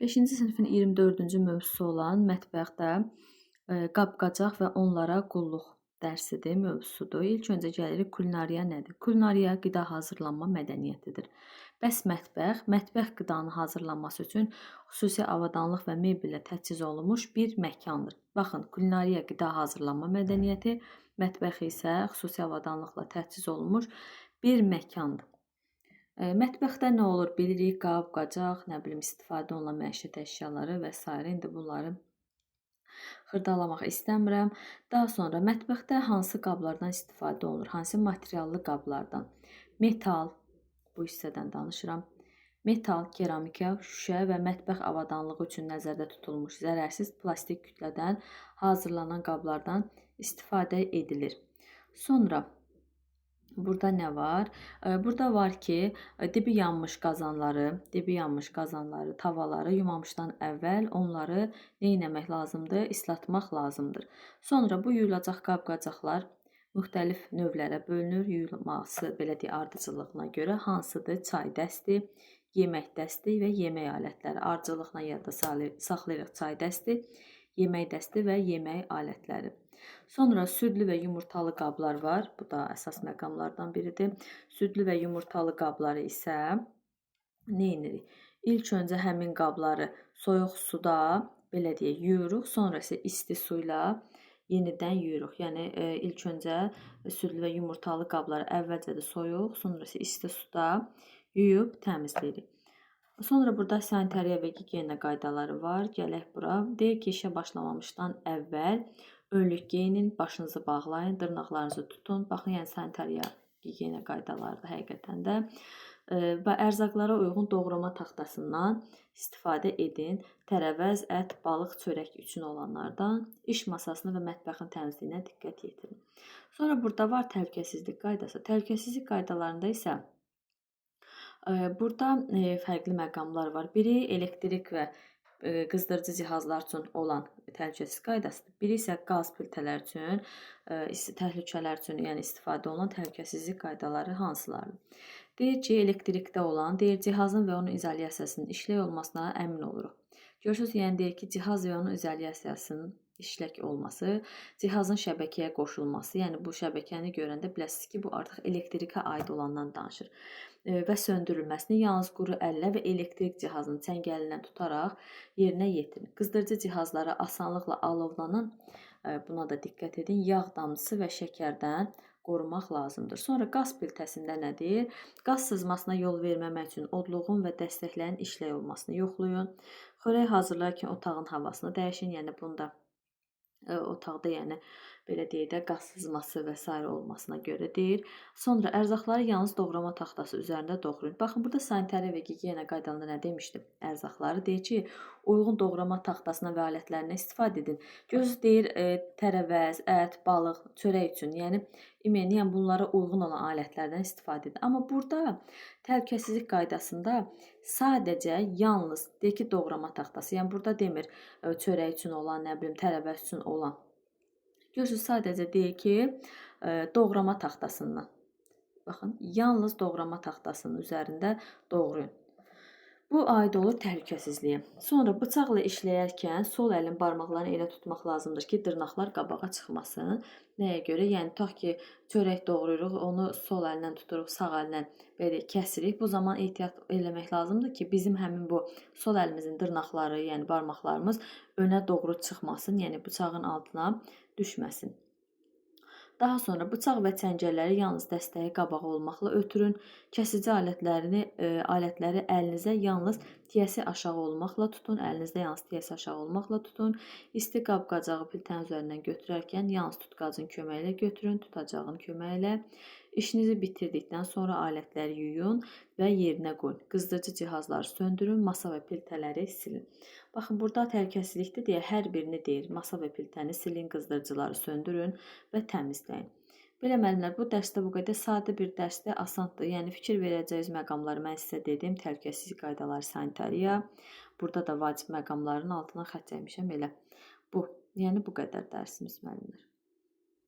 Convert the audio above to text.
5-ci sinifin 24-cü mövzusu olan mətbəxdə qab-qacaq və onlara qulluq dərsidir, mövzusudur. İlk öncə gəlirik kulinariya nədir? Kulinariya qida hazırlanma mədəniyyətidir. Bəs mətbəx qidanın hazırlanması üçün xüsusi avadanlıq və mebellə təchiz olunmuş bir məkandır. Baxın, kulinariya qida hazırlanma mədəniyyəti, mətbəx isə xüsusi avadanlıqla təchiz olunmuş bir məkandır. Mətbəxdə nə olur bilirik, qab, qacaq, istifadə olunan məişət əşyaları və s. İndi bunları xırdalamaq istəmirəm. Daha sonra mətbəxdə hansı qablardan istifadə olunur? Hansı materiallı qablardan? Metal, bu hissədən danışıram. Metal, keramika, şüşə və mətbəx avadanlığı üçün nəzərdə tutulmuş zərərsiz plastik kütlədən hazırlanan qablardan istifadə edilir. Sonra burada nə var? Burada var ki, dibi yanmış qazanları, tavaları yumamışdan əvvəl onları nə etmək lazımdır? İslatmaq lazımdır. Sonra bu yuyulacaq qab-qacaqlar müxtəlif növlərə bölünür. Yuyulması, belə deyək, ardıcıllığına görə hansıdır? Çay dəsti, yemək dəsti və yemək alətləri. Ardıcıllıqla yadda saxlayırıq çay dəsti, yemək dəsti və yemək alətləri. Sonra südlü və yumurtalı qablar var. Bu da əsas məqamlardan biridir. Südlü və yumurtalı qabları isə nə edirik? İlk öncə həmin qabları soyuq suda, belə deyək, yuyuruq. Sonra isə isti su ilə yenidən yuyuruq. Yəni ilk öncə südlü və yumurtalı qabları əvvəlcə də soyuq, sonra isə isti suda yuyub təmizləyirik. Sonra burada sanitariya və gigiyena qaydaları var. Gələk bura. Deyək ki, işə başlamamışdan əvvəl önlük geyinin, başınızı bağlayın, dırnaqlarınızı tutun. Baxın, yəni sanitariya, gigiyena qaydalarıdır həqiqətən də. Və ərzaqlara uyğun doğrama taxtasından istifadə edin. Tərəvəz, ət, balıq, çörək üçün olanlardan iş masasını və mətbəxin təmizliyinə diqqət yetirin. Sonra burada var təhlükəsizlik qaydası. Təhlükəsizlik qaydalarında isə burada fərqli məqamlar var. Biri elektrik və qızdırıcı cihazlar üçün olan təhlükəsizlik qaydasıdır. Biri isə qaz plitələr üçün, təhlükələr üçün, yəni istifadə olunan təhlükəsizlik qaydaları hansılardır? Deyir ki, elektrikdə olan, cihazın və onun izolyasiyasının işlək olmasına əmin oluruq. Görürsünüz, yəni deyir ki, cihaz və onun izolyasiyasının işlək olması, cihazın şəbəkəyə qoşulması, yəni bu şəbəkəni görəndə biləsiniz ki, bu artıq elektrikə aid olandan danışır. Və söndürülməsini yalnız quru əllə və elektrik cihazının çəngəlindən tutaraq yerinə yetirin. Qızdırıcı cihazlara asanlıqla alovlanan, buna da diqqət edin, yağ damcısı və şəkərdən qorumaq lazımdır. Sonra qaz plitəsində nədir? Qaz sızmasına yol verməmək üçün odluğun və dəstəklərin işlək olmasını yoxlayın. Xörək hazırlarkən otağın havasını dəyişin, yəni bunda otaqda, yəni belə deyək də, qaz sızması və s. olmasına görə deyir. Sonra ərzaqları yalnız doğrama taxtası üzərində doğrayın. Baxın, burada sanitariya və gigiyena qaydalarında nə demişdim? Ərzaqları deyir ki, uyğun doğrama taxtasına və alətlərinə istifadə edin. Göz deyir, tərəvəz, ət, balıq, çörək üçün, yəni bunlara uyğun olan alətlərdən istifadə edin. Amma burada təhlükəsizlik qaydasında sadəcə yalnız deyir ki, doğrama taxtası, yəni burada demir çörək üçün olan, tərəvəz üçün olan. Görürsünüz, sadəcə deyir ki, doğrama taxtasından. Baxın, yalnız doğrama taxtasının üzərində doğrayın. Bu aid olur təhlükəsizliyə. Sonra bıçaqla işləyərkən sol əlin barmaqlarını elə tutmaq lazımdır ki, dırnaqlar qabağa çıxmasın. Nəyə görə? Yəni tutaq ki, çörək doğrayırıq, onu sol əllə tuturuq, sağ əllə belə kəsirik. Bu zaman ehtiyat eləmək lazımdır ki, bizim həmin bu sol əlimizin dırnaqları, yəni barmaqlarımız önə doğru çıxmasın, yəni bıçağın altına düşməsin. Daha sonra bıçaq və çəngəlləri yalnız dəstəyi qabağı olmaqla ötürün. Kəsici alətləri əlinizə yalnız tiyəsi aşağı olmaqla tutun. İsti qab-qacağı plitənin üzərindən götürərkən yalnız tutqacın köməyi ilə götürün, tutacağın köməyi ilə. İşinizi bitirdikdən sonra alətləri yuyun və yerinə qoyun. Qızdırıcı cihazları söndürün, masa və plitələri silin. Baxın, burada təhlükəsizlikdə deyə hər birini deyir. Masa və plitəni silin, qızdırıcıları söndürün və təmizləyin. Belə müəllimlər, bu dərsdə bu qədər sadə bir dərsdə asandır. Yəni fikir verəcəyiniz məqamları mən sizə dedim. Təhlükəsizlik qaydaları, sanitariya. Burada da vacib məqamların altına xətt çəkmişəm elə. Yəni bu qədər dərsimiz müəllimlər.